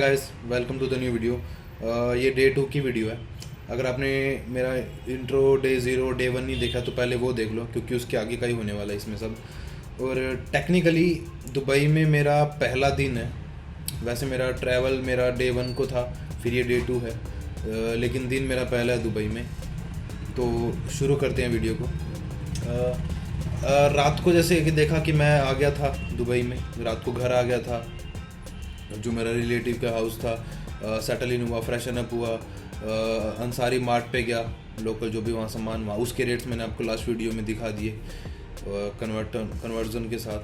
Guys, welcome to the new video. ये day 2 की video है। अगर आपने मेरा इंट्रो डे 0 डे 1 नहीं देखा तो पहले वो देख लो, क्योंकि उसके आगे का ही होने वाला है इसमें सब। और टेक्निकली दुबई में मेरा पहला दिन है। वैसे मेरा डे 1 को था, फिर ये डे 2 है, लेकिन दिन मेरा पहला है दुबई में। तो शुरू करते हैं वीडियो को। रात को जैसे कि देखा कि मैं आ गया था दुबई में, रात को घर आ गया था, जो मेरा रिलेटिव का हाउस था। सेटल इन हुआ, फ्रेशन अप हुआ, अंसारी मार्ट पे गया, लोकल जो भी वहाँ सामान वहाँ उसके रेट्स मैंने आपको लास्ट वीडियो में दिखा दिए कन्वर्जन के साथ।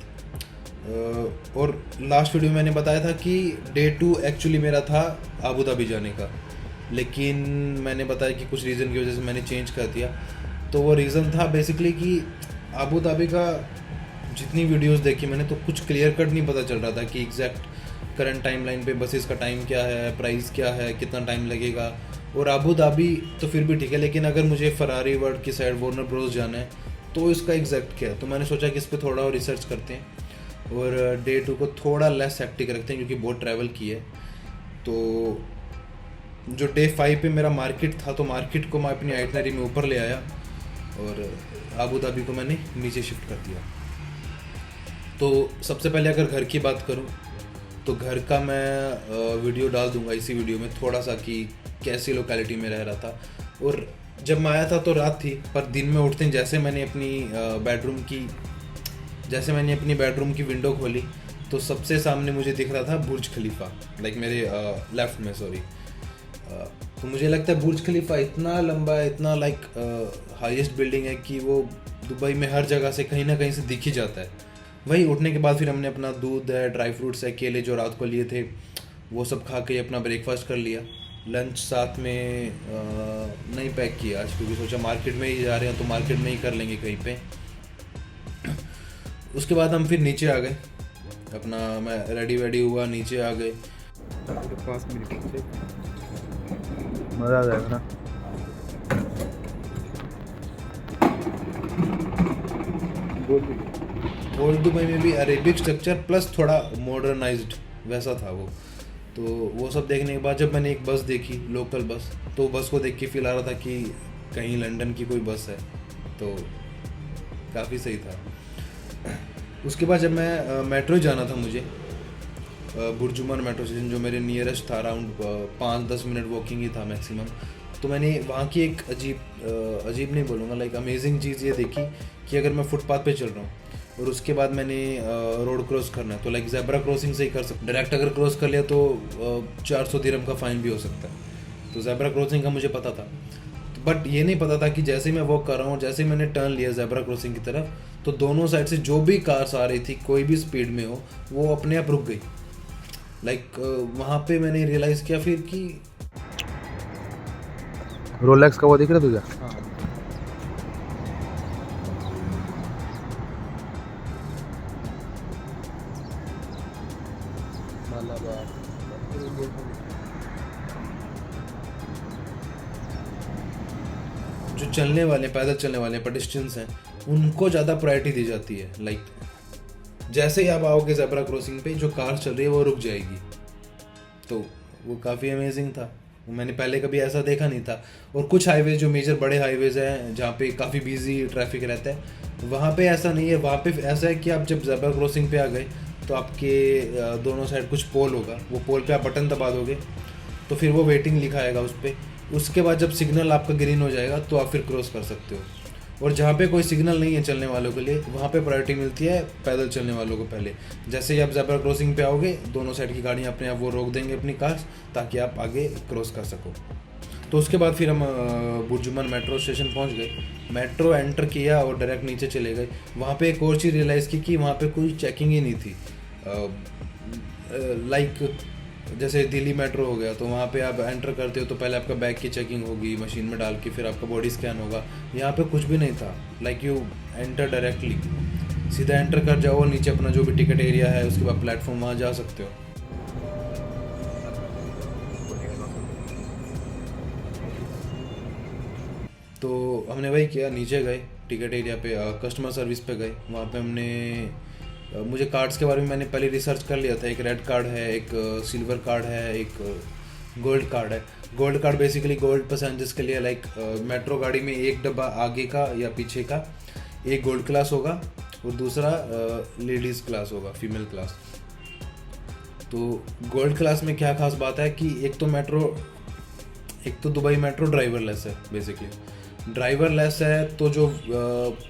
और लास्ट वीडियो में मैंने बताया था कि डे 2 एक्चुअली मेरा था अबू धाबी जाने का, लेकिन मैंने बताया कि कुछ रीज़न की वजह से मैंने चेंज कर दिया। तो वो रीज़न था बेसिकली कि अबू धाबी का जितनी वीडियोस देखी मैंने, तो कुछ क्लियर कट नहीं पता चल रहा था कि एग्जैक्ट करंट टाइमलाइन पे बसेस का टाइम क्या है, प्राइस क्या है, कितना टाइम लगेगा। और अबू धाबी तो फिर भी ठीक है, लेकिन अगर मुझे फरारी वर्ल्ड की साइड वार्नर ब्रोस जाना है तो इसका एग्जैक्ट क्या है। तो मैंने सोचा कि इस पर थोड़ा और रिसर्च करते हैं और डे 2 को थोड़ा लेस हेक्टिक रखते हैं, क्योंकि बहुत ट्रैवल की है। तो जो डे 5 पे मेरा मार्केट था, तो मार्केट को मैं अपनी आइटनरी में ऊपर ले आया और अबू धाबी को मैंने नीचे शिफ्ट कर दिया। तो सबसे पहले अगर घर की बात करूं तो घर का मैं वीडियो डाल दूंगा इसी वीडियो में थोड़ा सा, कि कैसी लोकेलिटी में रह रहा था। और जब मैं आया था तो रात थी, पर दिन में उठते जैसे मैंने अपनी बेडरूम की विंडो खोली तो सबसे सामने मुझे दिख रहा था बुर्ज खलीफा, लाइक मेरे लेफ्ट में, सॉरी। तो मुझे लगता है बुर्ज खलीफा इतना लंबा है, इतना लाइक हाईएस्ट बिल्डिंग है कि वो दुबई में हर जगह से कहीं ना कहीं से दिख ही जाता है। वही उठने के बाद फिर हमने अपना दूध है, ड्राई फ्रूट्स है, केले जो रात को लिए थे वो सब खा के अपना ब्रेकफास्ट कर लिया। लंच साथ में नहीं पैक किया आज, क्योंकि सोचा मार्केट में ही जा रहे हैं तो मार्केट में ही कर लेंगे कहीं पे। उसके बाद हम फिर नीचे आ गए, अपना मैं रेडी वेडी हुआ, नीचे आ गए। मज़ा आ जाएगा ना। ओल्ड दुबई में भी अरेबिक स्ट्रक्चर प्लस थोड़ा मॉडर्नाइज्ड वैसा था वो। तो वो सब देखने के बाद जब मैंने एक बस देखी, लोकल बस, तो बस को देख के फील आ रहा था कि कहीं लंदन की कोई बस है, तो काफ़ी सही था। उसके बाद जब मैं मेट्रो जाना था मुझे, बुर्जुमान मेट्रो स्टेशन जो मेरे नियरेस्ट था, अराउंड 5-10 मिनट वॉकिंग ही था मैक्सिमम। तो मैंने वहाँ की एक अजीब नहीं बोलूँगा, लाइक अमेजिंग चीज़ ये देखी कि अगर मैं फुटपाथ पे चल रहा हूँ और उसके बाद मैंने रोड क्रॉस करना है, तो लाइक ज़ेब्रा क्रॉसिंग से ही कर सकता, डायरेक्ट अगर क्रॉस कर लिया तो 400 दिरहम का फ़ाइन भी हो सकता है। तो ज़ेब्रा क्रॉसिंग का मुझे पता था, बट ये नहीं पता था कि जैसे ही मैं वॉक कर रहा हूँ, जैसे ही मैंने टर्न लिया ज़ेब्रा क्रॉसिंग की तरफ, तो दोनों साइड से जो भी कार्स आ रही थी, कोई भी स्पीड में हो, वो अपने आप रुक गई। लाइक वहाँ पे मैंने रियलाइज़ किया फिर कि रोलेक्स का वो दिख रहा तुझे? जो चलने वाले, पैदल चलने वाले पेडेस्ट्रियंस हैं, उनको ज़्यादा प्रायोरिटी दी जाती है। लाइक जैसे ही आप आओगे ज़ेब्रा क्रॉसिंग पे, जो कार चल रही है वो रुक जाएगी। तो वो काफ़ी अमेजिंग था, वो मैंने पहले कभी ऐसा देखा नहीं था। और कुछ हाईवेज जो मेजर बड़े हाईवेज हैं जहाँ पे काफ़ी बिजी ट्रैफिक रहता है, वहाँ पे ऐसा नहीं है। वहाँ पे ऐसा है कि आप जब ज़ेब्रा क्रॉसिंग पे आ गए तो आपके दोनों साइड कुछ पोल होगा, वो पोल पे आप बटन दबा दोगे तो फिर वो वेटिंग लिखा आएगा उस पर। उसके बाद जब सिग्नल आपका ग्रीन हो जाएगा तो आप फिर क्रॉस कर सकते हो। और जहाँ पे कोई सिग्नल नहीं है चलने वालों के लिए, वहाँ पे प्रायोरिटी मिलती है पैदल चलने वालों को पहले। जैसे ही आप ज़ेब्रा क्रॉसिंग पे आओगे, दोनों साइड की गाड़ियाँ अपने आप वो रोक देंगे अपनी कार्स, ताकि आप आगे क्रॉस कर सको। तो उसके बाद फिर हम बुर्जुमान मेट्रो स्टेशन पहुँच गए, मेट्रो एंटर किया और डायरेक्ट नीचे चले गए। वहाँ पे एक और चीज़ रियलाइज़ की कि वहाँ पे कोई चेकिंग ही नहीं थी। लाइक जैसे दिल्ली मेट्रो हो गया, तो वहाँ पे आप एंटर करते हो तो पहले आपका बैग की चेकिंग होगी मशीन में डाल के, फिर आपका बॉडी स्कैन होगा। यहाँ पे कुछ भी नहीं था, लाइक यू एंटर डायरेक्टली, सीधा एंटर कर जाओ, नीचे अपना जो भी टिकट एरिया है, उसके बाद प्लेटफॉर्म, वहाँ जा सकते हो। तो हमने वही किया, नीचे गए टिकट एरिया पे, कस्टमर सर्विस पे गए। वहाँ पे हमने मुझे कार्ड्स के बारे में मैंने पहले रिसर्च कर लिया था। एक रेड कार्ड है, एक सिल्वर कार्ड है, एक गोल्ड कार्ड है। Gold card basically gold passengers के लिए, लाइक मेट्रो गाड़ी में एक डब्बा आगे का या पीछे का एक गोल्ड क्लास होगा और दूसरा लेडीज़ क्लास होगा, फीमेल क्लास। तो गोल्ड क्लास में क्या खास बात है कि एक तो दुबई मेट्रो ड्राइवरलेस है। बेसिकली ड्राइवरलेस है तो जो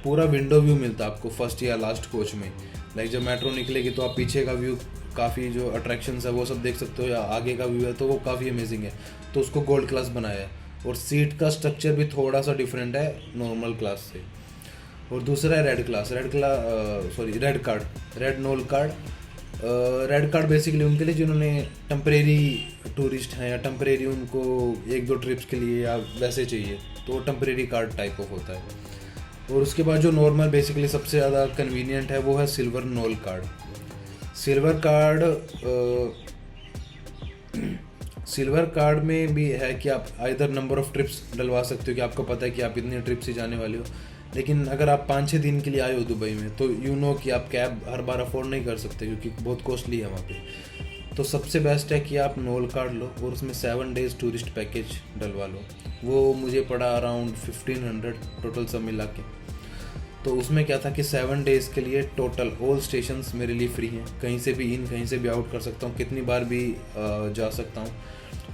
पूरा विंडो व्यू मिलता है आपको फर्स्ट या लास्ट कोच में। लाइक जब मेट्रो निकलेगी तो आप पीछे का व्यू, काफ़ी जो अट्रैक्शंस है वो सब देख सकते हो, या आगे का व्यू है तो वो काफ़ी अमेजिंग है। तो उसको गोल्ड क्लास बनाया है और सीट का स्ट्रक्चर भी थोड़ा सा डिफरेंट है नॉर्मल क्लास से। और दूसरा है red class, red card, red Nol card. Red card basically उनके लिए जिन्होंने टेम्परेरी टूरिस्ट हैं या टेम्परेरी उनको 1-2 ट्रिप्स के लिए या वैसे चाहिए, तो वो टेम्परेरी कार्ड टाइप ऑफ होता है। और उसके बाद जो नॉर्मल बेसिकली सबसे ज़्यादा कन्वीनियंट है वो है silver Nol card. Silver card में भी है कि आप आइदर नंबर ऑफ ट्रिप्स डलवा सकते हो कि आपको पता है कि आप इतने ट्रिप्स ही जाने वाले हो। लेकिन अगर आप 5-6 दिन के लिए आए हो दुबई में तो यू नो कि आप कैब हर बार अफोर्ड नहीं कर सकते क्योंकि बहुत कॉस्टली है वहाँ पे। तो सबसे बेस्ट है कि आप नोल कार्ड लो और उसमें 7 डेज़ टूरिस्ट पैकेज डलवा लो। वो मुझे पड़ा अराउंड 1500 टोटल सब मिला के। तो उसमें क्या था कि 7 डेज़ के लिए टोटल ऑल स्टेशंस मेरे लिए फ्री हैं, कहीं से भी इन कहीं से भी आउट कर सकता हूँ, कितनी बार भी जा सकता हूँ।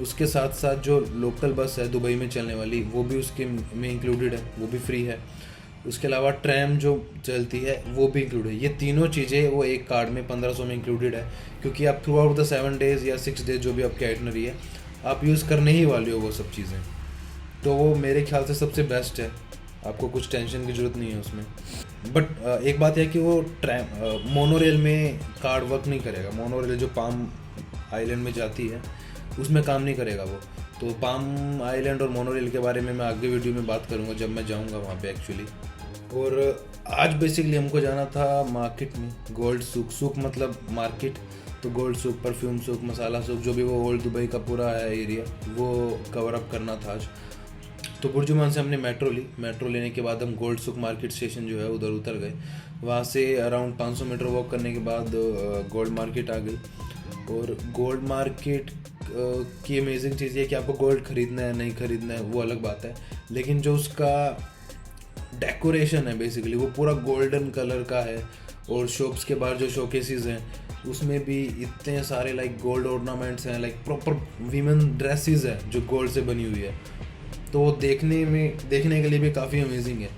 उसके साथ साथ जो लोकल बस है दुबई में चलने वाली वो भी उसके में इंक्लूडेड है, वो भी फ्री है। उसके अलावा ट्रैम जो चलती है वो भी इंक्लूड है। ये तीनों चीज़ें वो एक कार्ड में 1500 में इंक्लूडेड है, क्योंकि आप थ्रू आउट द 7 डेज़ या 6 डेज़ जो भी आपकी आइटनरी है आप यूज़ करने ही वाले हो वो सब चीज़ें। तो वो मेरे ख्याल से सबसे बेस्ट है, आपको कुछ टेंशन की ज़रूरत नहीं है उसमें। बट एक बात है कि वो मोनोरेल में कार्ड वर्क नहीं करेगा। मोनोरेल जो पाम आइलैंड में जाती है उसमें काम नहीं करेगा वो। तो पाम आइलैंड और मोनोरेल के बारे में मैं आगे वीडियो में बात करूँगा जब मैं जाऊँगा वहाँ पे एक्चुअली। और आज बेसिकली हमको जाना था मार्केट में, गोल्ड सूक मतलब मार्केट। तो गोल्ड सूक, परफ्यूम सूक, मसाला सूक, जो भी वो ओल्ड दुबई का पूरा है एरिया वो कवर अप करना था आज। तो बुर्जुमान से हमने मेट्रो लेने के बाद हम गोल्ड सूक मार्केट स्टेशन जो है उधर उतर गए। वहाँ से अराउंड 500 मीटर वॉक करने के बाद गोल्ड मार्केट आ गई। और गोल्ड मार्केट की अमेजिंग चीज़ ये कि आपको गोल्ड खरीदना है नहीं खरीदना है वो अलग बात है, लेकिन जो उसका डेकोरेशन है बेसिकली वो पूरा गोल्डन कलर का है। और शॉप्स के बाहर जो शोकेसेस हैं उसमें भी इतने सारे लाइक गोल्ड ऑर्नामेंट्स हैं, लाइक प्रॉपर वीमेन ड्रेसेस है जो गोल्ड से बनी हुई है। तो वो देखने के लिए भी काफ़ी अमेजिंग है।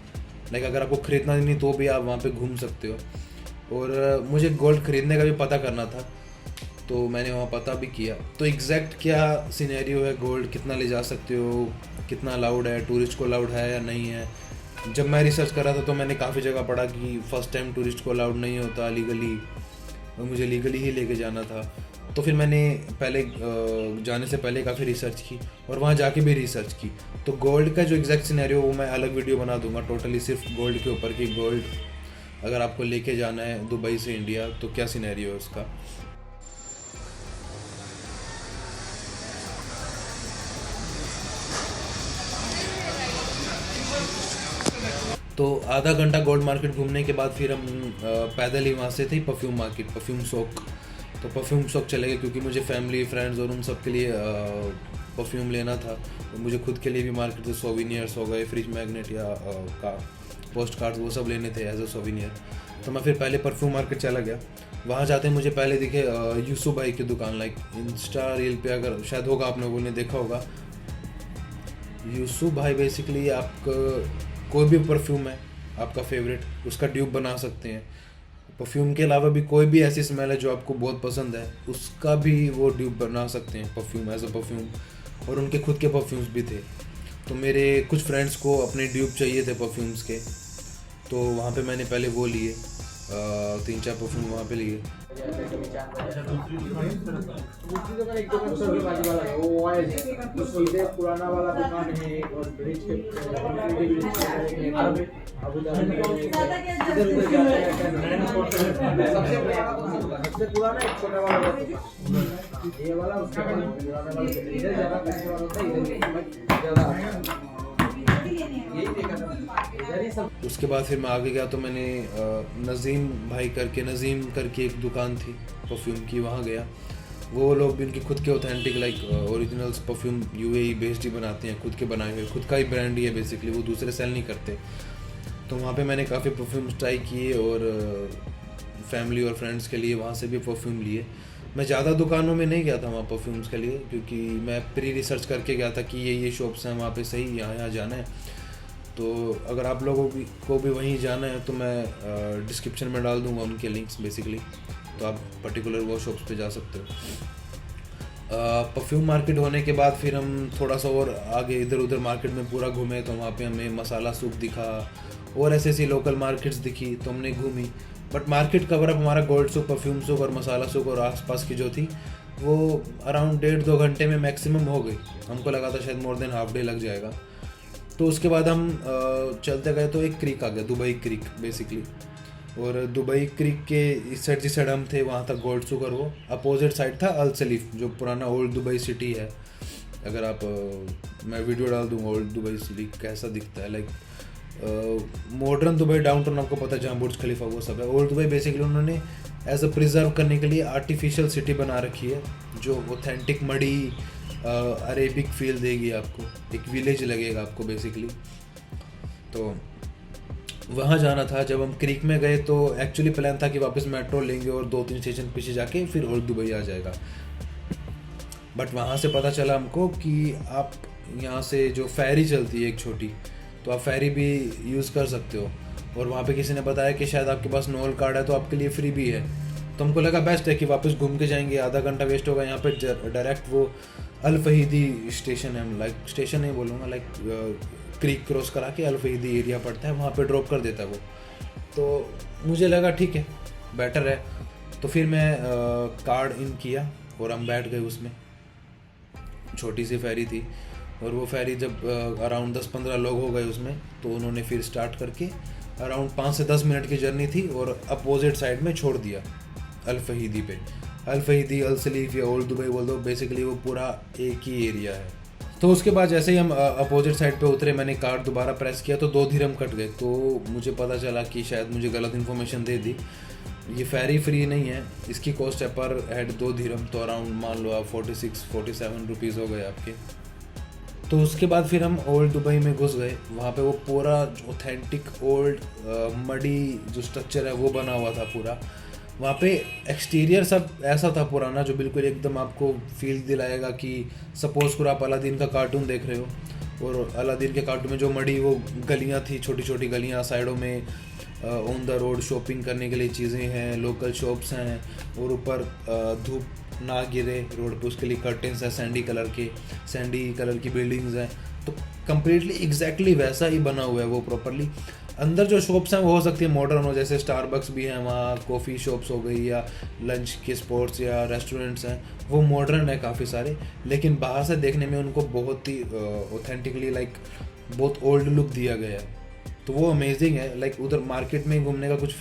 लाइक अगर आपको खरीदना नहीं तो भी आप वहाँ पे घूम सकते हो। और मुझे गोल्ड खरीदने का भी पता करना था तो मैंने वहाँ पता भी किया। तो एग्जैक्ट क्या सिनेरियो है, गोल्ड कितना ले जा सकते हो, कितना अलाउड है, टूरिस्ट को अलाउड है या नहीं है। जब मैं रिसर्च कर रहा था तो मैंने काफ़ी जगह पढ़ा कि फ़र्स्ट टाइम टूरिस्ट को अलाउड नहीं होता लीगली, और मुझे लीगली ही लेके जाना था। तो फिर मैंने पहले जाने से पहले काफ़ी रिसर्च की और वहाँ जाके भी रिसर्च की। तो गोल्ड का जो एग्जैक्ट सिनेरियो वो मैं अलग वीडियो बना दूंगा टोटली सिर्फ गोल्ड के ऊपर कि गोल्ड अगर आपको लेके जाना है दुबई से इंडिया तो क्या सिनेरियो है उसका। तो आधा घंटा गोल्ड मार्केट घूमने के बाद फिर हम पैदल ही वहाँ से थे परफ्यूम मार्केट, परफ्यूम शॉप। तो परफ्यूम शॉप चले गए क्योंकि मुझे फैमिली फ्रेंड्स और उन सब के लिए परफ्यूम लेना था। और मुझे खुद के लिए भी मार्केट से सोविनियर्स हो गए, फ्रिज मैग्नेट या पोस्ट कार्ड्स वो सब लेने थे एज अ सोविनियर। तो मैं फिर पहले परफ्यूम मार्केट चला गया। वहाँ जाते मुझे पहले दिखे यूसुफ भाई की दुकान, लाइक इंस्टा रील पे अगर शायद होगा आप लोगों ने देखा होगा। यूसुफ भाई बेसिकली आपका कोई भी परफ्यूम है आपका फेवरेट उसका ड्यूब बना सकते हैं। परफ्यूम के अलावा भी कोई भी ऐसी स्मेल है जो आपको बहुत पसंद है उसका भी वो ड्यूब बना सकते हैं परफ्यूम एज अ परफ्यूम। और उनके खुद के परफ्यूम्स भी थे। तो मेरे कुछ फ्रेंड्स को अपने ड्यूब चाहिए थे परफ्यूम्स के, तो वहाँ पे मैंने पहले वो लिए 3-4 परफ्यूम वहाँ पे लिए। दूसरी दुकान एक दुकान सर की बाजू वाला है वो है तो सीधे पुराना वाला दुकान है और ब्रिज के अबू धाबी में इधर उधर जाता है। सबसे पुराना एक छोटा वाला दुकान ये वाला उसका पुराना वाला इधर ज्यादा पैसे वाला होता है, इधर ज्यादा यही देखा था मैंने। इधर ही सब उसके बाद फिर मैं आगे गया तो मैंने नज़ीम करके एक दुकान थी परफ्यूम की, वहाँ गया। वो लोग भी उनकी खुद के authentic like originals perfume UAE based ही बनाते हैं, खुद के बनाए हुए, खुद का ही ब्रांड ही है बेसिकली, वो दूसरे सेल नहीं करते। तो वहाँ पे मैंने काफ़ी परफ्यूम्स ट्राई किए और फैमिली और फ्रेंड्स के लिए वहाँ से भी परफ्यूम लिए। मैं ज़्यादा दुकानों में नहीं गया था वहाँ परफ्यूम्स के लिए, क्योंकि मैं प्री रिसर्च करके गया था कि ये शॉप्स हैं वहाँ पे सही, यहाँ जाना है। तो अगर आप लोगों को भी वहीं जाना है तो मैं डिस्क्रिप्शन में डाल दूँगा उनके लिंक्स बेसिकली, तो आप पर्टिकुलर वो शॉप्स पे जा सकते हो। परफ्यूम मार्केट होने के बाद फिर हम थोड़ा सा और आगे इधर उधर मार्केट में पूरा घूमे, तो वहाँ पे हमें मसाला सूक दिखा और ऐसी लोकल मार्केट्स दिखी, तो हमने घूमी। बट मार्केट कवर अप हमारा गोल्ड सूक, परफ्यूम सूक और मसाला सूक और आसपास की जो थी वो अराउंड 1.5-2 घंटे में मैक्सिमम हो गई। हमको लगा था शायद मोर देन हाफ डे लग जाएगा। तो उसके बाद हम चलते गए तो एक क्रीक आ गया, दुबई क्रीक बेसिकली। और दुबई क्रीक के इस साइड जिस साइड हम थे वहाँ था गोल्ड सूक, और वो अपोजिट साइड था अल सलीफ, जो पुराना ओल्ड दुबई सिटी है। अगर आप मैं वीडियो डाल दूँगा ओल्ड दुबई सिटी कैसा दिखता है, लाइक मॉडर्न दुबई डाउनटाउन आपको पता है जहाँ बुर्ज खलीफा वो सब है। ओल्ड दुबई बेसिकली उन्होंने एज अ प्रिजर्व करने के लिए आर्टिफिशियल सिटी बना रखी है, जो ऑथेंटिक मडी अरेबिक फील देगी आपको, एक विलेज लगेगा आपको बेसिकली। तो वहाँ जाना था। जब हम क्रीक में गए तो एक्चुअली प्लान था कि वापस मेट्रो लेंगे और 2-3 स्टेशन पीछे जाके फिर ओल्ड दुबई आ जाएगा। बट वहाँ से पता चला हमको कि आप यहाँ से जो फेरी चलती है एक छोटी, तो आप फेरी भी यूज़ कर सकते हो। और वहाँ पे किसी ने बताया कि शायद आपके पास नोल कार्ड है तो आपके लिए फ्री भी है। तो हमको लगा बेस्ट है कि वापस घूम के जाएंगे, आधा घंटा वेस्ट होगा। यहाँ पे डायरेक्ट वो अल फहीदी स्टेशन है, लाइक स्टेशन नहीं बोलूँगा, लाइक क्रीक क्रॉस करा के अल फहीदी एरिया पड़ता है, वहाँ पे ड्रॉप कर देता है वो। तो मुझे लगा ठीक है, बेटर है। तो फिर मैं कार्ड इन किया और हम बैठ गए उसमें। छोटी सी फेरी थी और वो फेरी जब अराउंड 10-15 लोग हो गए उसमें, तो उन्होंने फिर स्टार्ट करके अराउंड 5 से 10 मिनट की जर्नी थी और अपोजिट साइड में छोड़ दिया अल फहीदी पे। अल फहीदी, अल सलीफ या ओल्ड दुबई बोल दो, बेसिकली वो पूरा एक ही एरिया है। तो उसके बाद जैसे ही हम अपोजिट साइड पे उतरे, मैंने कार्ड दोबारा प्रेस किया तो 2 दिरहम कट गए। तो मुझे पता चला कि शायद मुझे गलत इन्फॉर्मेशन दे दी। ये फेरी फ्री नहीं है, इसकी कॉस्ट है पर हेड 2 दिरहम, तो अराउंड मान लो आप 46-47 रुपीज़ हो गए आपके। तो उसके बाद फिर हम ओल्ड दुबई में घुस गए। वहाँ पे वो पूरा ऑथेंटिक ओल्ड मडी जो स्ट्रक्चर है वो बना हुआ था पूरा। वहाँ पे एक्सटीरियर सब ऐसा था पुराना, जो बिल्कुल एकदम आपको फील दिलाएगा कि सपोज करो आप अलादीन का कार्टून देख रहे हो, और अलादीन के कार्टून में जो मडी वो गलियाँ थी, छोटी छोटी गलियाँ, साइडों में ऑन द रोड शॉपिंग करने के लिए चीज़ें हैं, लोकल शॉप्स हैं, और ऊपर धूप ना गिरे रोड पे उसके लिए कर्टेंस है सैंडी कलर की बिल्डिंग्स हैं। तो कम्प्लीटली एग्जैक्टली वैसा ही बना हुआ है वो प्रॉपरली। अंदर जो शॉप्स हैं वो हो सकती है मॉडर्न हो, जैसे स्टारबक्स भी हैं वहाँ, कॉफ़ी शॉप्स हो गई, या लंच के स्पॉट्स या रेस्टोरेंट्स हैं, वो मॉडर्न है काफ़ी सारे। लेकिन बाहर से देखने में उनको बहुत ही ऑथेंटिकली लाइक बहुत ओल्ड लुक दिया गया है। तो वो अमेजिंग है। लाइक उधर मार्केट में घूमने का कुछ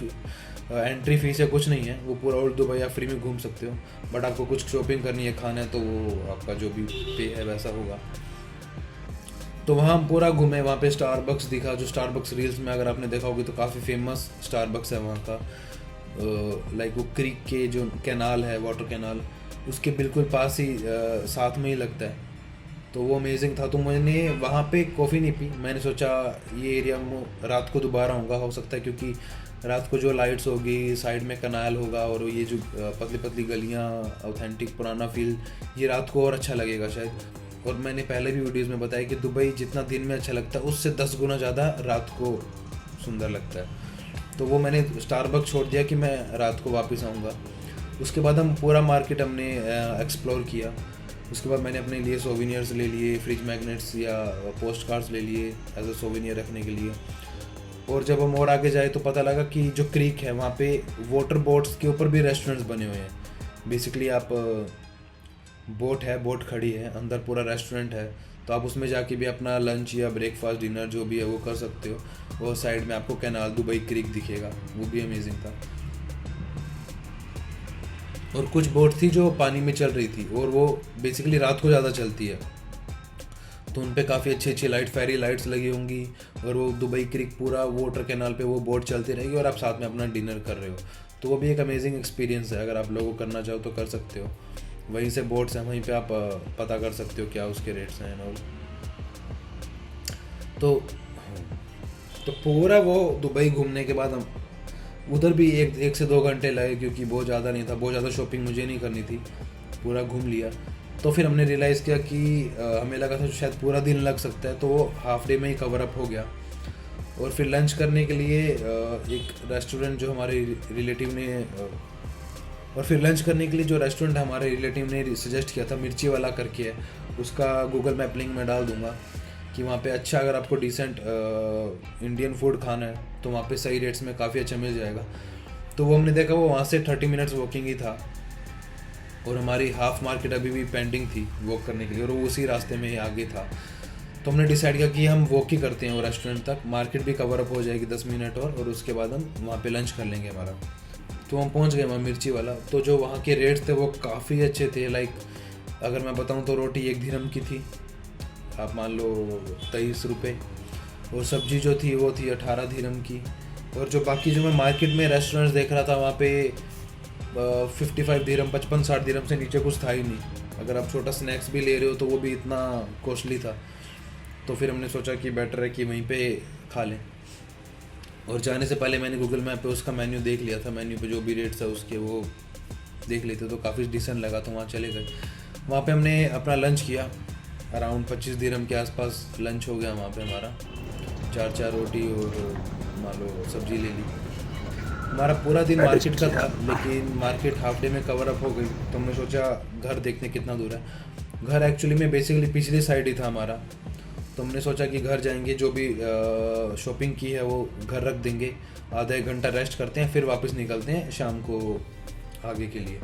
एंट्री फीस या कुछ नहीं है, वो पूरा ओल्ड दुबई आप फ्री में घूम सकते हो। बट आपको कुछ शॉपिंग करनी है, खाना है, तो वो आपका जो भी पे है वैसा होगा। तो वहाँ हम पूरा घूमे। वहाँ पे स्टारबक्स दिखा, जो स्टारबक्स रील्स में अगर आपने देखा होगी तो काफ़ी फेमस स्टारबक्स है वहाँ का। लाइक वो क्रीक के जो कैनाल है, वाटर कैनाल, उसके बिल्कुल पास ही साथ में ही लगता है। तो वो अमेजिंग था। तो मैंने वहाँ पे कॉफ़ी नहीं पी, मैंने सोचा ये एरिया में रात को दोबारा आऊँगा, हो सकता है क्योंकि रात को जो लाइट्स होगी, साइड में कनाल होगा, और ये जो पतली पतली गलियाँ, ऑथेंटिक पुराना फील, ये रात को और अच्छा लगेगा शायद। और मैंने पहले भी वीडियोस में बताया कि दुबई जितना दिन में अच्छा लगता है उससे 10 गुना ज़्यादा रात को सुंदर लगता है। तो वो मैंने स्टारबक्स छोड़ दिया कि मैं रात को वापस आऊँगा। उसके बाद हम पूरा मार्केट हमने एक्सप्लोर किया। उसके बाद मैंने अपने लिए सोविनियर्स ले लिए, फ्रिज मैग्नेट्स या पोस्ट कार्ड्स ले लिए एज अ सोविनियर रखने के लिए। और जब हम और आगे जाए तो पता लगा कि जो क्रीक है वहाँ पे वाटर बोट्स के ऊपर भी रेस्टोरेंट्स बने हुए हैं। बेसिकली आप बोट खड़ी है, अंदर पूरा रेस्टोरेंट है, तो आप उसमें जाके भी अपना लंच या ब्रेकफास्ट, डिनर जो भी है वो कर सकते हो। और साइड में आपको कैनाल दुबई क्रीक दिखेगा, वो भी अमेजिंग था। और कुछ बोट थी जो पानी में चल रही थी, और वो बेसिकली रात को ज़्यादा चलती है। तो उन पे काफ़ी अच्छी अच्छी फेरी लाइट्स लगी होंगी, और वो दुबई क्रिक पूरा वाटर कैनाल पे वो बोट चलती रहेगी और आप साथ में अपना डिनर कर रहे हो। तो वो भी एक अमेजिंग एक्सपीरियंस है, अगर आप लोगों को करना चाहो तो कर सकते हो। वहीं से बोट्स हैं, वहीं पे आप पता कर सकते हो क्या उसके रेट्स हैं और तो पूरा वो दुबई घूमने के बाद हम उधर भी एक से 2 घंटे लगे, क्योंकि बहुत ज़्यादा नहीं था, बहुत ज़्यादा शॉपिंग मुझे नहीं करनी थी, पूरा घूम लिया। तो फिर हमने रियलाइज़ किया कि हमें लगा था शायद पूरा दिन लग सकता है, तो वो हाफ डे में ही कवर अप हो गया। और फिर लंच करने के लिए एक रेस्टोरेंट जो हमारे रिलेटिव ने हमारे रिलेटिव ने सजेस्ट किया था, मिर्ची वाला करके है, उसका गूगल मैप लिंक में डाल दूंगा कि वहाँ पे अच्छा, अगर आपको डिसेंट इंडियन फूड खाना है तो वहाँ पे सही रेट्स में काफ़ी अच्छा मिल जाएगा। तो वो हमने देखा, वो वहाँ से 30 मिनट्स वॉकिंग ही था, और हमारी हाफ मार्केट अभी भी पेंडिंग थी वॉक करने के लिए, और वो उसी रास्ते में ही आगे था। तो हमने डिसाइड किया कि हम वॉक ही करते हैं वो रेस्टोरेंट तक, मार्केट भी कवर अप हो जाएगी 10 मिनट और उसके बाद हम वहाँ पे लंच कर लेंगे हमारा। तो हम पहुँच गए वहाँ मिर्ची वाला। तो जो वहाँ के रेट्स थे वो काफ़ी अच्छे थे। लाइक अगर मैं बताऊँ तो रोटी 1 दिरहम की थी, आप मान लो 23 रुपये, और सब्जी जो थी वो थी 18 दिरहम की। और जो बाकी जो मैं मार्केट में रेस्टोरेंट्स देख रहा था वहाँ पे 55 दिरहम, 55-60 दिरहम से नीचे कुछ था ही नहीं। अगर आप छोटा स्नैक्स भी ले रहे हो तो वो भी इतना कॉस्टली था। तो फिर हमने सोचा कि बेटर है कि वहीं पे खा लें। और जाने से पहले मैंने गूगल मैप पे उसका मेन्यू देख लिया था, मेन्यू पे जो भी रेट्स है उसके वो देख लेते, तो काफ़ी डिसेंट लगा, तो वहाँ चले गए। वहाँ पे हमने अपना लंच किया, अराउंड 25 दिरहम के आसपास लंच हो गया वहाँ पे हमारा। 4 रोटी और मान लो सब्जी ले ली। हमारा पूरा दिन मार्केट का था, लेकिन मार्केट हाफ डे में कवर अप हो गई। तो हमने सोचा घर देखने कितना दूर है। घर एक्चुअली में बेसिकली पिछली साइड ही था हमारा। तो हमने सोचा कि घर जाएंगे, जो भी शॉपिंग की है वो घर रख देंगे, आधा 1 घंटा रेस्ट करते हैं, फिर वापस निकलते हैं शाम को आगे के लिए।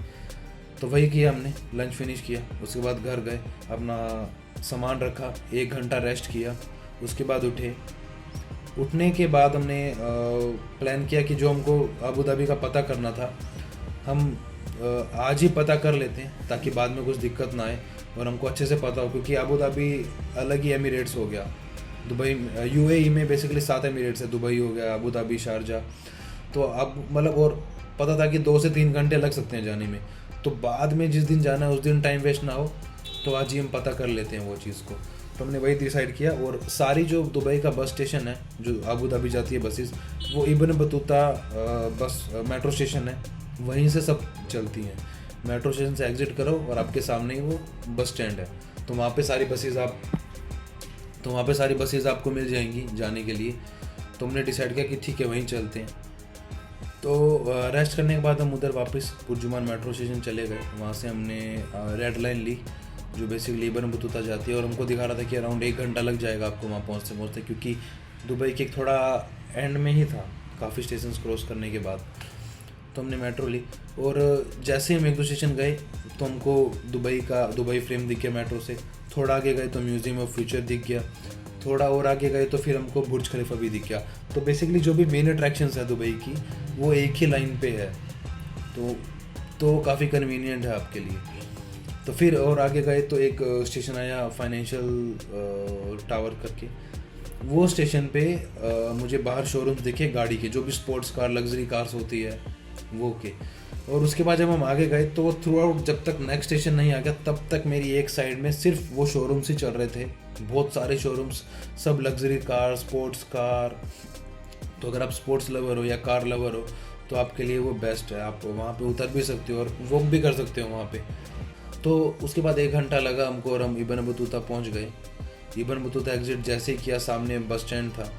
तो वही किया हमने, लंच फिनिश किया, उसके बाद घर गए, अपना सामान रखा, 1 घंटा रेस्ट किया, उसके बाद उठने के बाद हमने प्लान किया कि जो हमको अबू धाबी का पता करना था हम आज ही पता कर लेते हैं, ताकि बाद में कुछ दिक्कत ना आए और हमको अच्छे से पता हो, क्योंकि अबू धाबी अलग ही एमिरेट्स हो गया। दुबई यूएई में बेसिकली 7 एमिरेट्स है, दुबई हो गया, अबू धाबी, शारजा। तो अब मतलब और पता था कि 2 से 3 घंटे लग सकते हैं जाने में, तो बाद में जिस दिन जाना है उस दिन टाइम वेस्ट ना हो, तो आज ही हम पता कर लेते हैं वो चीज़ को। तो हमने वही डिसाइड किया। और सारी जो दुबई का बस स्टेशन है, जो अबू धाबी जाती है बसेस, वो इब्न बतूता बस मेट्रो स्टेशन है, वहीं से सब चलती हैं। मेट्रो स्टेशन से एग्जिट करो और आपके सामने ही वो बस स्टैंड है, तो वहाँ पे सारी बसेस आपको मिल जाएंगी जाने के लिए। तो हमने डिसाइड किया कि ठीक है वहीं चलते हैं। तो रेस्ट करने के बाद हम उधर वापस पुरजुमान मेट्रो स्टेशन चले गए। वहाँ से हमने रेड लाइन ली, जो बेसिकली इब्न बतूता जाती है, और हमको दिखा रहा था कि अराउंड 1 घंटा लग जाएगा आपको वहाँ पहुँचते, क्योंकि दुबई के थोड़ा एंड में ही था, काफ़ी स्टेशन क्रॉस करने के बाद। तो हमने मेट्रो ली, और जैसे हम 1-2 स्टेशन गए तो हमको दुबई फ्रेम दिख गया मेट्रो से। थोड़ा आगे गए तो म्यूज़ियम ऑफ फ्यूचर दिख गया, थोड़ा और आगे गए तो फिर हमको बुर्ज खलीफा भी दिख गया। तो बेसिकली जो भी मेन अट्रैक्शंस है दुबई की, वो एक ही लाइन पे है, तो काफ़ी कन्वीनियंट है आपके लिए। तो फिर और आगे गए तो एक स्टेशन आया फाइनेंशियल टावर करके, वो स्टेशन पे मुझे बाहर शोरूम्स दिखे गाड़ी के, जो भी स्पोर्ट्स कार, लग्जरी कार्स होती है वो के। और उसके बाद जब हम आगे गए तो थ्रू आउट, जब तक नेक्स्ट स्टेशन नहीं आ गया तब तक मेरी एक साइड में सिर्फ वो शोरूम्स ही चल रहे थे, बहुत सारे शोरूम्स, सब लग्जरी कार, स्पोर्ट्स कार। तो अगर आप स्पोर्ट्स लवर हो या कार लवर हो तो आपके लिए वो बेस्ट है, आप वहाँ पे उतर भी सकते हो और वॉक भी कर सकते हो वहाँ पे। तो उसके बाद 1 घंटा लगा हमको और हम इब्न बतूता पहुँच गए। इब्न बतूता एग्जिट जैसे ही किया, सामने बस स्टैंड था।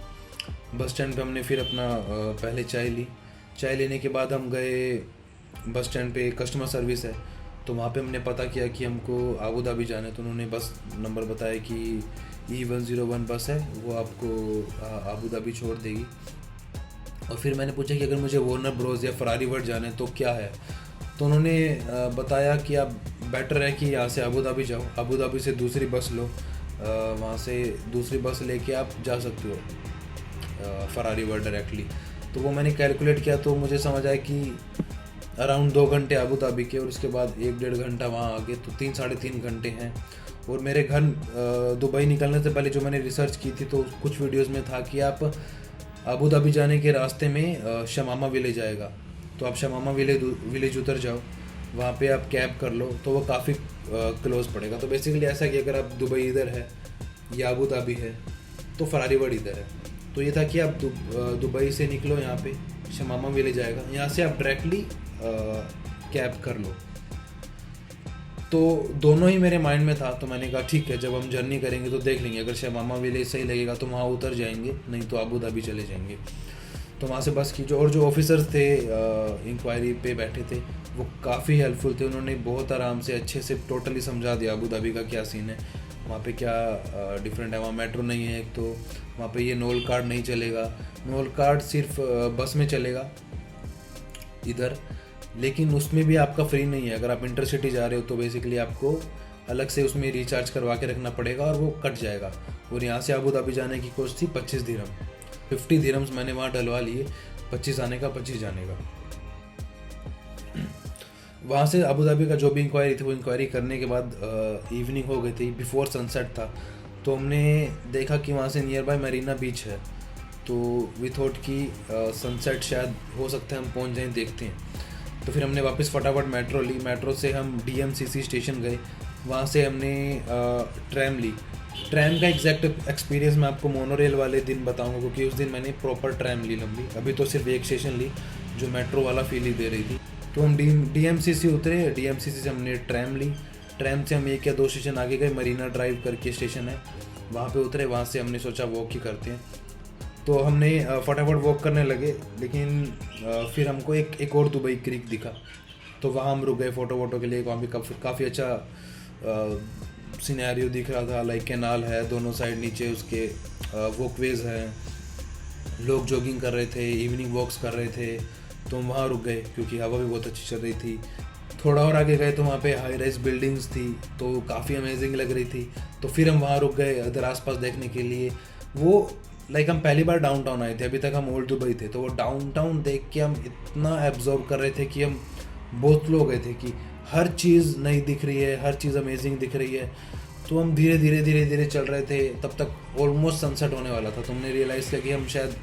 बस स्टैंड पे हमने फिर अपना पहले चाय ली। चाय लेने के बाद हम गए बस स्टैंड पे, कस्टमर सर्विस है, तो वहाँ पे हमने पता किया कि हमको अबू धाबी जाना है। तो उन्होंने बस नंबर बताया कि E101 बस है, वो आपको अबू धाबी छोड़ देगी। और फिर मैंने पूछा कि अगर मुझे वार्नर ब्रोस या फरारी वर्ल्ड जाना है तो क्या है। तो उन्होंने बताया कि आप बेटर है कि यहाँ से अबू धाबी जाओ, अबू धाबी से दूसरी बस लो, वहाँ से दूसरी बस लेके आप जा सकते हो फरारी वर्ल्ड डायरेक्टली। तो वो मैंने कैलकुलेट किया तो मुझे समझ आया कि अराउंड 2 घंटे अबू धाबी के, और उसके बाद 1-1.5 घंटा वहाँ आगे, तो 3-3.5 घंटे हैं। और मेरे घर दुबई निकलने से पहले जो मैंने रिसर्च की थी तो कुछ वीडियोस में था कि आप अबू धाबी जाने के रास्ते में शमामा विलेज आएगा, तो आप शमामा विलेज उतर जाओ, वहाँ पे आप कैब कर लो तो वो काफ़ी क्लोज पड़ेगा। तो बेसिकली ऐसा कि अगर आप दुबई इधर है या अबू धाबी है तो फरारी वर्ड इधर है। तो ये था कि आप दुबई से निकलो, यहाँ पे शमामा विलेज आएगा, यहाँ से आप डायरेक्टली कैब कर लो। तो दोनों ही मेरे माइंड में था, तो मैंने कहा ठीक है, जब हम जर्नी करेंगे तो देख लेंगे, अगर शमामा विलेज सही लगेगा तो वहाँ उतर जाएंगे, नहीं तो अबू धाबी चले जाएंगे। तो वहाँ से बस की जो ऑफिसर्स थे इंक्वायरी पे बैठे थे वो काफ़ी हेल्पफुल थे, उन्होंने बहुत आराम से अच्छे से टोटली समझा दिया अबू धाबी का क्या सीन है, वहाँ पे क्या डिफरेंट है। वहाँ मेट्रो नहीं है एक, तो वहाँ पे ये नोल कार्ड नहीं चलेगा, नोल कार्ड सिर्फ बस में चलेगा इधर, लेकिन उसमें भी आपका फ्री नहीं है। अगर आप इंटरसिटी जा रहे हो तो बेसिकली आपको अलग से उसमें रिचार्ज करवा के रखना पड़ेगा और वो कट जाएगा। और यहाँ से अबू धाबी जाने की कॉस्ट थी 25 दिरहम, 50 दिरहम्स मैंने वहाँ डलवा लिए, 25 आने का 25 जाने का। वहाँ से अबू धाबी का जो भी इंक्वायरी थी वो इंक्वायरी करने के बाद इवनिंग हो गई थी, बिफोर सनसेट था, तो हमने देखा कि वहाँ से नियर बाय मरीना बीच है, तो वी थॉट कि सनसेट शायद हो सकता है हम पहुँच जाएं, देखते हैं। तो फिर हमने वापस फटाफट मेट्रो ली, मेट्रो से हम DMCC स्टेशन गए, वहाँ से हमने ट्रैम ली। ट्रैम का एग्जैक्ट एक्सपीरियंस मैं आपको मोनोरेल वाले दिन बताऊंगा, क्योंकि उस दिन मैंने प्रॉपर ट्रैम ली लंबी, अभी तो सिर्फ एक स्टेशन ली जो मेट्रो वाला फील ही दे रही थी। तो हम DMCC उतरे, DMCC से हमने ट्रैम ली, ट्रैम से हम 1 या 2 स्टेशन आगे गए, मरीना ड्राइव करके स्टेशन है, वहाँ पे उतरे, वहाँ से हमने सोचा वॉक ही करते हैं। तो हमने फटाफट वॉक करने लगे, लेकिन फिर हमको एक और दुबई क्रीक दिखा, तो वहाँ हम रुक गए फ़ोटो के लिए। वहाँ भी काफ़ी अच्छा सिनेरियो दिख रहा था, लाइक कैनाल है दोनों साइड, नीचे उसके वॉकवेज हैं, लोग जॉगिंग कर रहे थे, इवनिंग वॉक्स कर रहे थे, तो हम वहाँ रुक गए क्योंकि हवा भी बहुत अच्छी चल रही थी। थोड़ा और आगे गए तो वहाँ पे हाई राइज बिल्डिंग्स थी, तो काफ़ी अमेजिंग लग रही थी, तो फिर हम वहाँ रुक गए इधर आसपास देखने के लिए। वो लाइक हम पहली बार डाउनटाउन आए थे, अभी तक हम ओल्ड दुबई थे, तो वो डाउनटाउन देख के हम इतना एब्जॉर्ब कर रहे थे कि हम बहुत स्लो गए थे कि हर चीज़ नई दिख रही है, हर चीज़ अमेजिंग दिख रही है। तो हम धीरे धीरे चल रहे थे, तब तक ऑलमोस्ट सनसेट होने वाला था, तो हमने रियलाइज़ किया कि हम शायद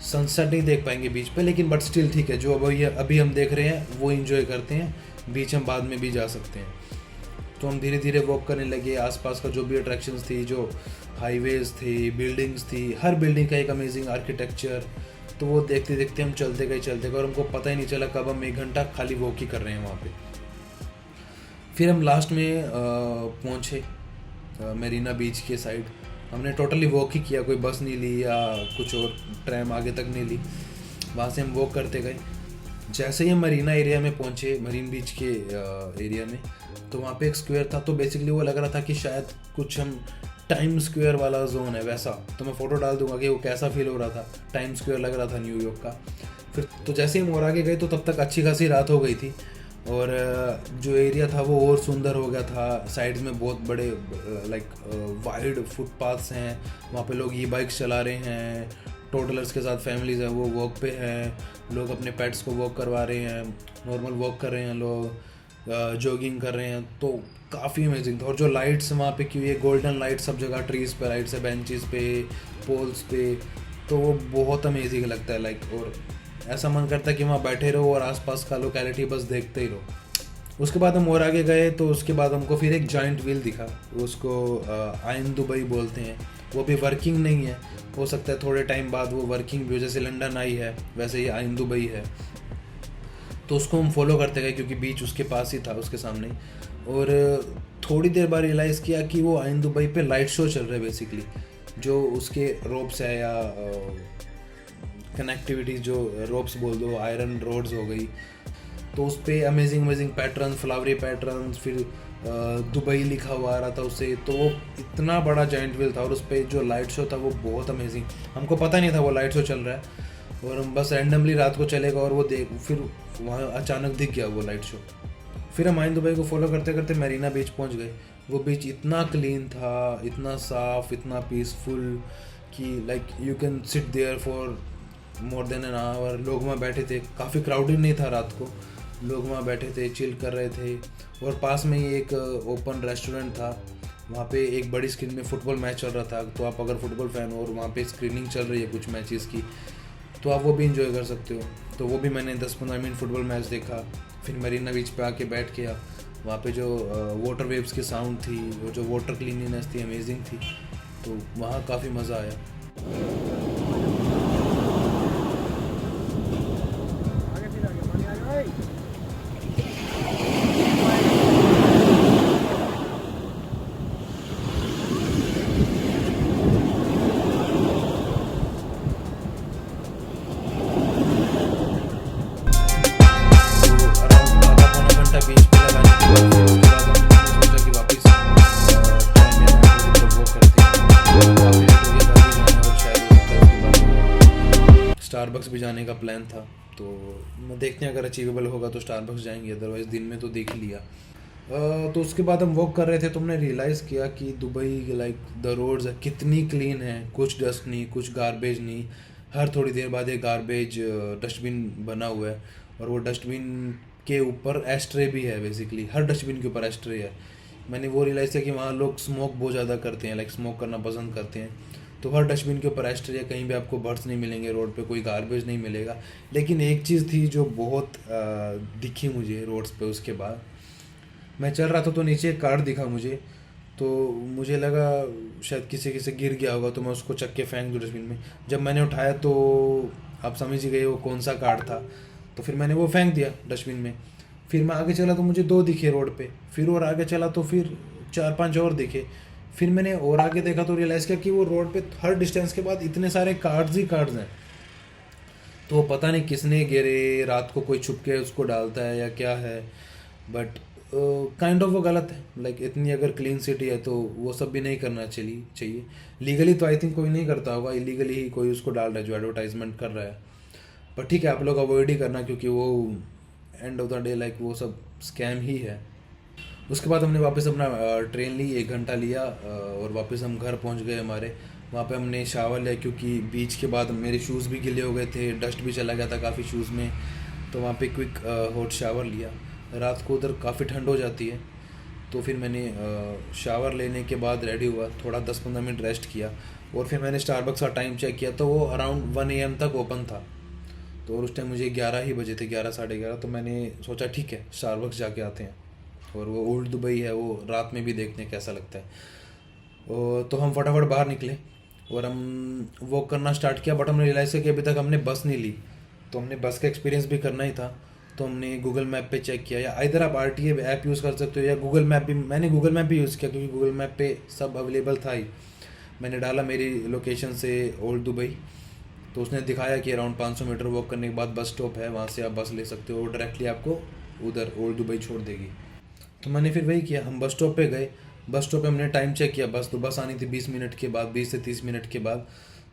सनसेट नहीं देख पाएंगे बीच पे, लेकिन बट स्टिल ठीक है, जो अभी हम देख रहे हैं वो एंजॉय करते हैं, बीच हम बाद में भी जा सकते हैं। तो हम धीरे धीरे वॉक करने लगे, आसपास का जो भी अट्रैक्शंस थी, जो हाईवेज थी, बिल्डिंग्स थी, हर बिल्डिंग का एक अमेजिंग आर्किटेक्चर, तो वो देखते देखते हम चलते गए और हमको पता ही नहीं चला कब हम 1 घंटा खाली वॉक ही कर रहे हैं वहाँ पे। फिर हम लास्ट में पहुँचे मरीना बीच के साइड, हमने टोटली वॉक ही किया, कोई बस नहीं ली या कुछ और ट्रैम आगे तक नहीं ली, वहाँ से हम वॉक करते गए। जैसे ही हम मरीना एरिया में पहुँचे, मरीन बीच के एरिया में, तो वहाँ पे एक स्क्वायर था, तो बेसिकली वो लग रहा था कि शायद कुछ हम टाइम स्क्वायर वाला जोन है वैसा, तो मैं फ़ोटो डाल दूंगा कि वो कैसा फील हो रहा था, टाइम स्क्वायर लग रहा था न्यूयॉर्क का। फिर तो जैसे ही हम और आगे गए तो तब तक अच्छी खासी रात हो गई थी, और जो एरिया था वो और सुंदर हो गया था। साइड्स में बहुत बड़े लाइक वाइड फुटपाथ्स हैं, वहाँ पे लोग ई-बाइक्स चला रहे हैं, टोटलर्स के साथ फैमिलीज हैं वो वॉक पे हैं, लोग अपने पेट्स को वॉक करवा रहे हैं, नॉर्मल वॉक कर रहे हैं लोग, जॉगिंग कर रहे हैं, तो काफ़ी अमेजिंग था। और जो लाइट्स वहाँ पे क्यों, ये गोल्डन लाइट सब जगह, ट्रीज़ पे लाइट्स है, बेंचेस पे, पोल्स पे, तो वो बहुत अमेजिंग लगता है लाइक, और ऐसा मन करता है कि वहाँ बैठे रहो और आसपास का लोकेलिटी बस देखते ही रहो। उसके बाद हम और आगे गए तो उसके बाद हमको फिर एक जॉइंट व्हील दिखा, उसको आइन दुबई बोलते हैं, वो भी वर्किंग नहीं है, हो सकता है थोड़े टाइम बाद वो वर्किंग भी हो, जैसे लंदन आई है वैसे ही आइन दुबई है। तो उसको हम फॉलो करते गए क्योंकि बीच उसके पास ही था, उसके सामने, और थोड़ी देर बाद रियलाइज़ किया कि वो आइन दुबई पे लाइट शो चल रहा है बेसिकली, जो उसके रोप्स है या कनेक्टिविटी, जो रोप्स बोल दो, आयरन रोड्स हो गई, तो उस पर अमेजिंग पैटर्न, फ्लावरी पैटर्न, फिर दुबई लिखा हुआ आ रहा था उससे, तो वो इतना बड़ा जॉइंट व्हील था और उस पर जो लाइट शो था वो बहुत अमेजिंग, हमको पता नहीं था वो लाइट शो चल रहा है, और हम बस रैंडमली रात को चले गए और वो फिर वहाँ अचानक दिख गया वो लाइट शो। फिर हम आइन दुबई को फॉलो करते करते मरीना बीच पहुँच गए। वो बीच इतना क्लीन था, इतना साफ, इतना पीसफुल कि like you can sit there for more than an hour. लोग वहाँ बैठे थे, काफ़ी क्राउडेड नहीं था रात को, लोग वहाँ बैठे थे, चिल कर रहे थे। और पास में ही एक ओपन रेस्टोरेंट था, वहाँ पे एक बड़ी स्क्रीन में फुटबॉल मैच चल रहा था। तो आप अगर फुटबॉल फैन हो और वहाँ पे स्क्रीनिंग चल रही है कुछ मैचेस की, तो आप वो भी इंजॉय कर सकते हो। तो वो भी मैंने 10-15 मिनट फुटबॉल मैच देखा। फिर मरीना बीच पे आके बैठ गया। वहाँ पे जो वाटर वेव्स की साउंड थी, वो जो वाटर क्लीनिनेस थी, अमेजिंग थी। तो वहाँ काफ़ी मज़ा आया। अराउंड आधा पौना घंटा बीच पे लगाने के बाद फिर उसके बाद हमने सोचा कि वापस ट्रेन में मेट्रो वॉक करते हैं। काफ़ी लेट हो गया, घर भी जाना है और शायद हो सकता है उसके बाद स्टारबक्स भी जाने का प्लान था। तो मैं देखते हैं, अगर अचीवेबल होगा तो स्टारबक्स जाएंगे, अदरवाइज़ दिन में तो देख ही लिया। तो उसके बाद हम वॉक कर रहे थे तो हमने रियलाइज़ किया कि दुबई लाइक द रोड्स कितनी क्लीन है, कुछ डस्ट नहीं, कुछ गारबेज नहीं। हर थोड़ी देर बाद एक गारबेज डस्टबिन बना हुआ है, और वो डस्टबिन के ऊपर एस्ट्रे भी है। बेसिकली हर डस्टबिन के ऊपर एस्ट्रे है। मैंने वो रियलाइज़ किया कि वहाँ लोग स्मोक बहुत ज़्यादा करते हैं, लाइक स्मोक करना पसंद करते हैं। तो हर डस्टबिन के ऊपर एस्ट्रे है, कहीं भी आपको बर्ड्स नहीं मिलेंगे, रोड पे कोई गार्बेज नहीं मिलेगा। लेकिन एक चीज़ थी जो बहुत दिखी मुझे रोड्स पे। उसके बाद मैं चल रहा था तो नीचे एक कार्ड दिखा मुझे, तो मुझे लगा शायद किसी से गिर गया होगा, तो मैं उसको चक के फेंक दूँ डस्टबिन में। जब मैंने उठाया तो आप समझ ही गए वो कौन सा कार्ड था। तो फिर मैंने वो फेंक दिया डस्टबिन में। फिर मैं आगे चला तो मुझे 2 दिखे रोड पे। फिर और आगे चला तो फिर 4-5 और दिखे। फिर मैंने और आगे देखा तो रियलाइज़ किया कि वो रोड पे हर डिस्टेंस के बाद इतने सारे कार्ड्स ही कार्ड्स हैं। तो पता नहीं किसने गिरे, रात को कोई छुप के उसको डालता है या क्या है, बट काइंड ऑफ वो गलत है। लाइक इतनी अगर क्लीन सिटी है तो वो सब भी नहीं करना चाहिए। लीगली तो आई थिंक कोई नहीं करता होगा, इलीगली ही कोई उसको डाल रहा है जो एडवर्टाइजमेंट कर रहा है। पर ठीक है, आप लोग अवॉइड ही करना, क्योंकि वो end of the day like वो सब स्कैम ही है। उसके बाद हमने वापस अपना ट्रेन ली, 1 घंटा लिया, और वापस हम घर पहुंच गए हमारे। वहाँ पे हमने शावर लिया, क्योंकि बीच के बाद मेरे शूज़ भी गीले हो गए थे, डस्ट भी चला गया था काफ़ी शूज़ में। तो वहाँ पे क्विक हॉट शावर लिया। रात को उधर काफ़ी ठंड हो जाती है। तो फिर मैंने शावर लेने के बाद रेडी हुआ, थोड़ा 10-15 मिनट रेस्ट किया, और फिर मैंने स्टारबक्स का टाइम चेक किया तो वो अराउंड 1 AM तक ओपन था। तो और उस टाइम मुझे 11 ही बजे थे, 11-11:30। तो मैंने सोचा ठीक है स्टारबक्स जाके आते हैं, और वो ओल्ड दुबई है, वो रात में भी देखते हैं कैसा लगता है। तो हम फटाफट बाहर निकले और हम वॉक करना स्टार्ट किया। बट हमने रियलाइज़ किया कि अभी तक हमने बस नहीं ली, तो हमने बस का एक्सपीरियंस भी करना ही था। तो हमने गूगल मैप पे चेक किया, या इधर आप RTA ऐप यूज़ कर सकते हो, या गूगल मैप भी। मैंने गूगल मैप भी यूज़ किया, क्योंकि गूगल मैप पे सब अवेलेबल था ही। मैंने डाला मेरी लोकेशन से ओल्ड दुबई, तो उसने दिखाया कि अराउंड 500 मीटर वॉक करने के बाद बस स्टॉप है, वहाँ से आप बस ले सकते हो, वो डायरेक्टली आपको उधर ओल्ड दुबई छोड़ देगी। तो मैंने फिर वही किया, हम बस स्टॉप पे गए। बस स्टॉप पे हमने टाइम चेक किया, बस आनी थी 20 मिनट के बाद, 20 से 30 मिनट के बाद।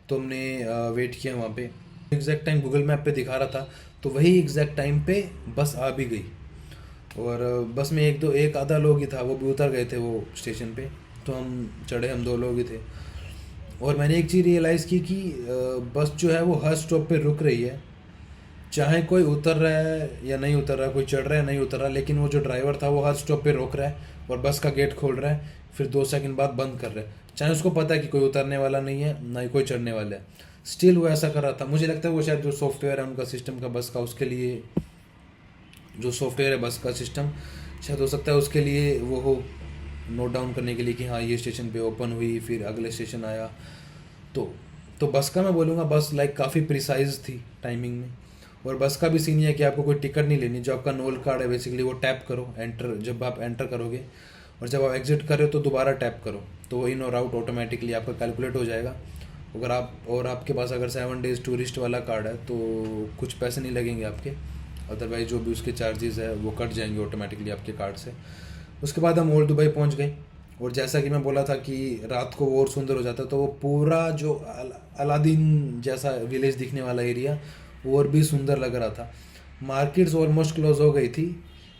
तो हमने वेट किया वहाँ पे। एग्जैक्ट टाइम गूगल मैप पे दिखा रहा था, तो वही एग्जैक्ट टाइम पे बस आ भी गई। और बस में एक आधा लोग ही था, वो भी उतर गए थे वो स्टेशन पे। तो हम चढ़े, हम 2 लोग ही थे। और मैंने एक चीज़ रियलाइज़ की कि बस जो है वो हर स्टॉप पे रुक रही है, चाहे कोई उतर रहा है या नहीं उतर रहा, कोई चढ़ रहा है नहीं उतर रहा, लेकिन वो जो ड्राइवर था वो हर स्टॉप पे रोक रहा है और बस का गेट खोल रहा है, फिर 2 सेकंड बाद बंद कर रहा है। चाहे उसको पता है कि कोई उतरने वाला नहीं है, ना ही कोई चढ़ने वाला है, स्टिल वो ऐसा कर रहा था। मुझे लगता है वो शायद जो सॉफ्टवेयर है उनका सिस्टम का बस का, उसके लिए जो सॉफ्टवेयर है बस का सिस्टम, शायद हो सकता है उसके लिए वो हो नोट डाउन करने के लिए कि हाँ ये स्टेशन पे ओपन हुई, फिर अगले स्टेशन आया। तो बस का मैं बोलूँगा बस लाइक काफ़ी प्रिसाइज थी टाइमिंग में। और बस का भी सीन ये है कि आपको कोई टिकट नहीं लेनी, जो आपका नोल कार्ड है बेसिकली वो टैप करो एंटर, जब आप एंटर करोगे, और जब आप एग्जिट कर रहे हो तो दोबारा टैप करो, तो वो इन और आउट ऑटोमेटिकली आपका कैलकुलेट हो जाएगा। अगर आपके पास अगर 7 डेज़ टूरिस्ट वाला कार्ड है तो कुछ पैसे नहीं लगेंगे आपके, अदरवाइज जो भी उसके चार्जेस है वो कट जाएंगे ऑटोमेटिकली आपके कार्ड से। उसके बाद हम ओल्ड दुबई पहुंच गए, और जैसा कि मैं बोला था कि रात को और सुंदर हो जाता, तो वो पूरा जो अलादीन जैसा विलेज दिखने वाला एरिया और भी सुंदर लग रहा था। मार्केट्स ऑलमोस्ट क्लोज हो गई थी,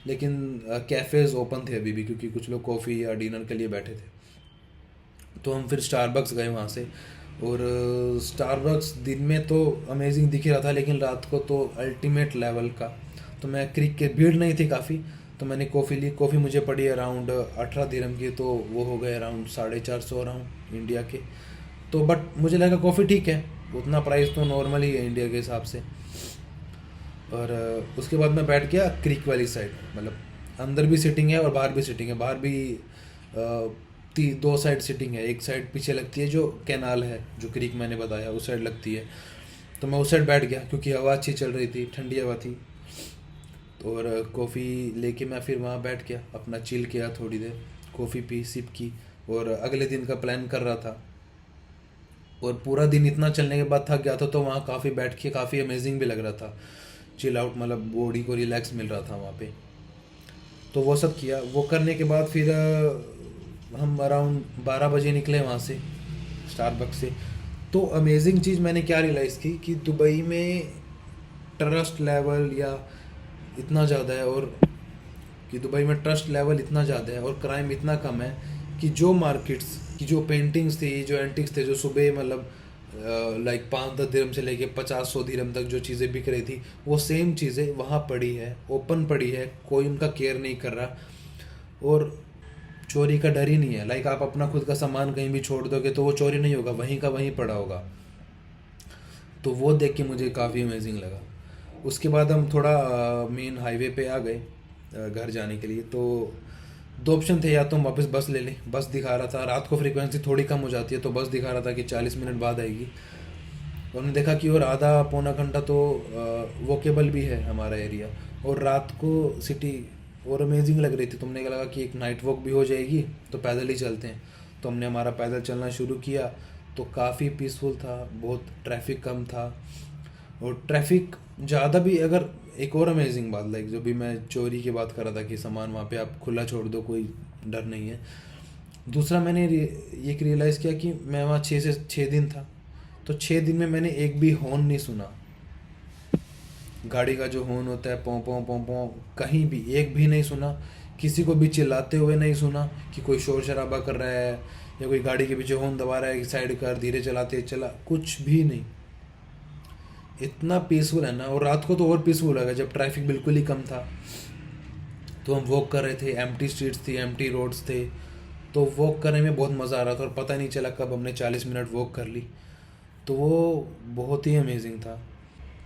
लेकिन कैफ़ेज़ ओपन थे अभी भी, क्योंकि कुछ लोग कॉफ़ी या डिनर के लिए बैठे थे। तो हम फिर स्टारबक्स गए वहाँ से, और स्टारबक्स दिन में तो अमेजिंग दिख रहा था, लेकिन रात को तो अल्टीमेट लेवल का। तो मैं क्रिक के भीड़ नहीं थी काफ़ी, तो मैंने कॉफ़ी ली। कॉफ़ी मुझे पड़ी अराउंड 18 दिरहम की, तो वो हो गए अराउंड 450 अराउंड इंडिया के। तो बट मुझे लगा कॉफ़ी ठीक है, उतना प्राइस तो नॉर्मल ही है इंडिया के हिसाब से। और उसके बाद मैं बैठ गया क्रिक वाली साइड, मतलब अंदर भी सिटिंग है और बाहर भी सिटिंग है। बाहर भी दो साइड सिटिंग है, एक साइड पीछे लगती है जो कैनाल है, जो क्रिक मैंने बताया उस साइड लगती है। तो मैं उस साइड बैठ गया क्योंकि हवा अच्छी चल रही थी, ठंडी हवा थी। और कॉफ़ी लेके मैं फिर वहाँ बैठ गया, अपना चिल किया थोड़ी देर, कॉफ़ी पी, सिप की, और अगले दिन का प्लान कर रहा था। और पूरा दिन इतना चलने के बाद थक गया था, तो वहाँ काफ़ी बैठ के काफ़ी अमेजिंग भी लग रहा था, चिल आउट, मतलब बॉडी को रिलैक्स मिल रहा था वहाँ पे। तो वो सब किया। वो करने के बाद फिर हम अराउंड 12 बजे निकले वहाँ से, स्टारबक्स से। तो अमेजिंग चीज़ मैंने क्या रियलाइज़ की कि दुबई में ट्रस्ट लेवल या इतना ज़्यादा है, और कि दुबई में ट्रस्ट लेवल इतना ज़्यादा है और क्राइम इतना कम है कि जो मार्केट्स की जो पेंटिंग्स थी, जो एंटिक्स थे, जो सुबह मतलब लाइक 5-10 दिरहम से लेके 50-100 दिरहम तक जो चीज़ें बिक रही थी, वो सेम चीज़ें वहाँ पड़ी है, ओपन पड़ी है, कोई उनका केयर नहीं कर रहा और चोरी का डर ही नहीं है। लाइक आप अपना खुद का सामान कहीं भी छोड़ दोगे तो वो चोरी नहीं होगा, वहीं का वहीं पड़ा होगा। तो वो देख के मुझे काफ़ी अमेजिंग लगा। उसके बाद हम थोड़ा मेन हाईवे पे आ गए घर जाने के लिए। तो दो ऑप्शन थे, या तो हम वापस बस ले लें। बस दिखा रहा था, रात को फ्रीक्वेंसी थोड़ी कम हो जाती है, तो बस दिखा रहा था कि 40 मिनट बाद आएगी। तो हमने देखा कि और आधा पौना घंटा तो वॉकेबल भी है हमारा एरिया, और रात को सिटी और अमेजिंग लग रही थी। तो हमने लगा कि एक नाइट वॉक भी हो जाएगी, तो पैदल ही चलते हैं। तो हमने हमारा पैदल चलना शुरू किया। तो काफ़ी पीसफुल था, बहुत ट्रैफिक कम था। और ट्रैफिक ज़्यादा भी, अगर एक और अमेजिंग बात, लाइक जो भी मैं चोरी की बात कर रहा था कि सामान वहाँ पे आप खुला छोड़ दो, कोई डर नहीं है। दूसरा मैंने एक रियलाइज़ किया कि मैं वहाँ 6 दिन था, तो 6 दिन में मैंने एक भी हॉर्न नहीं सुना। गाड़ी का जो हॉर्न होता है, पों पों पों पों, कहीं भी एक भी नहीं सुना। किसी को भी चिल्लाते हुए नहीं सुना कि कोई शोर शराबा कर रहा है या कोई गाड़ी के पीछे हॉर्न दबा रहा है कि साइड कर, धीरे चलाते चला, कुछ भी नहीं। इतना पीसफुल है ना। और रात को तो और पीसफुल लगा जब ट्रैफिक बिल्कुल ही कम था। तो हम वॉक कर रहे थे, एम्प्टी स्ट्रीट्स थी, एम्प्टी रोड्स थे, तो वॉक करने में बहुत मज़ा आ रहा था और पता नहीं चला कब हमने 40 मिनट वॉक कर ली। तो वो बहुत ही अमेजिंग था।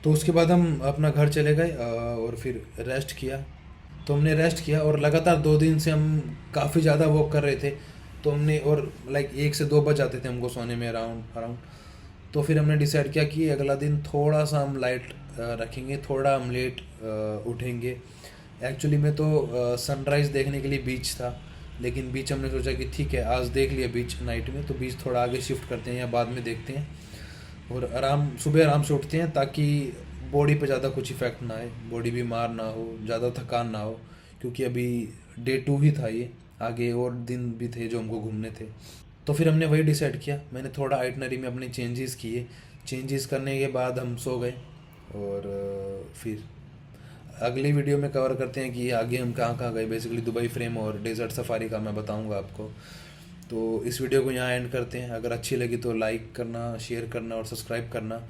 तो उसके बाद हम अपना घर चले गए और फिर रेस्ट किया। तो हमने रेस्ट किया और लगातार 2 दिन से हम काफ़ी ज़्यादा वॉक कर रहे थे। तो हमने, और लाइक 1 से 2 बज जाते थे हमको सोने में अराउंड। तो फिर हमने डिसाइड किया कि अगला दिन थोड़ा सा हम लाइट रखेंगे, थोड़ा हम लेट उठेंगे। एक्चुअली में तो सनराइज़ देखने के लिए बीच था, लेकिन बीच हमने सोचा कि ठीक है, आज देख लिया बीच नाइट में, तो बीच थोड़ा आगे शिफ्ट करते हैं या बाद में देखते हैं। और सुबह आराम से उठते हैं ताकि बॉडी पे ज़्यादा कुछ इफ़ेक्ट ना आए, बॉडी बीमार ना हो, ज़्यादा थकान ना हो, क्योंकि अभी डे 2 ही था ये, आगे और दिन भी थे जो हमको घूमने थे। तो फिर हमने वही डिसाइड किया। मैंने थोड़ा आइटनरी में अपने चेंजेस किए। चेंजेस करने के बाद हम सो गए। और फिर अगली वीडियो में कवर करते हैं कि आगे हम कहाँ कहाँ गए। बेसिकली दुबई फ्रेम और डेजर्ट सफारी का मैं बताऊँगा आपको। तो इस वीडियो को यहाँ एंड करते हैं। अगर अच्छी लगी तो लाइक करना, शेयर करना और सब्सक्राइब करना।